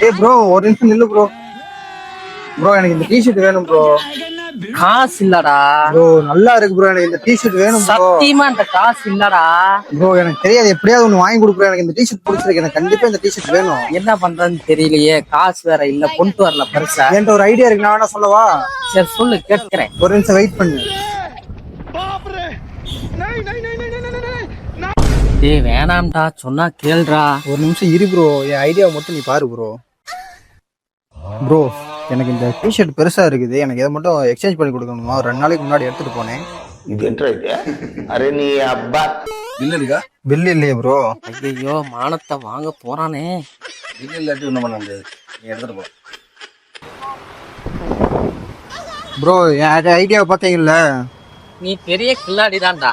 ஏய் ப்ரோ ஒரு நிமிஷம் நில்லு ப்ரோ. ப்ரோ எனக்கு இந்த டிஷர்ட் வேணும் ப்ரோ. காசு இல்லடா. ப்ரோ நல்லா இருக்கு ப்ரோ, எனக்கு இந்த டிஷர்ட் வேணும் ப்ரோ. சத்தியமா இந்த காசு இல்லடா. ப்ரோ எனக்கு தெரியாது, எப்படியாவது ஒன்று வாங்கி கொடுக்குறேன். எனக்கு இந்த டிஷர்ட் பிடிச்சிருக்கு, எனக்கு கண்டிப்பா இந்த டிஷர்ட் வேணும். என்ன பண்றதுன்னு தெரியலையே, காசு வேற இல்ல, கொண்டு வரல பரிசா. என்கிட்ட ஒரு ஐடியா இருக்கு, நான் வேணா சொல்லவா? சரி சொல்லு, கேட்கிறேன். ஒரு நிமிஷம் வெயிட் பண்ணு. டேய் வேணாம்டா, சொன்னா கேளுடா. ஒரு நிமிஷம் இரு ப்ரோ, என் ஐடியாவை மட்டும் நீ பாரு ப்ரோ. ப்ரோ எனக்கு இந்த டிஷர்ட் பெருசா இருக்குது, எனக்கு இதை மட்டும் எக்ஸ்சேஞ்ச் பண்ணி கொடுக்கணுமா? ஒரு 2 நாளைக்கு முன்னாடி எடுத்துட்டு போனேன். இது என்ன இது? அரே நீ அப்பா பில் இருக்கா? பில் இல்லையே ப்ரோ. ஐயோ மானத்தை வாங்க போறானே. பில் இல்லாட்டி ஒன்றும் பண்ண முடியாது, நீ எடுத்துட்டு போ. ப்ரோ என் ஐடியாவை பார்த்தீங்கல்ல? நீ பெரிய கில்லாடி தான்டா.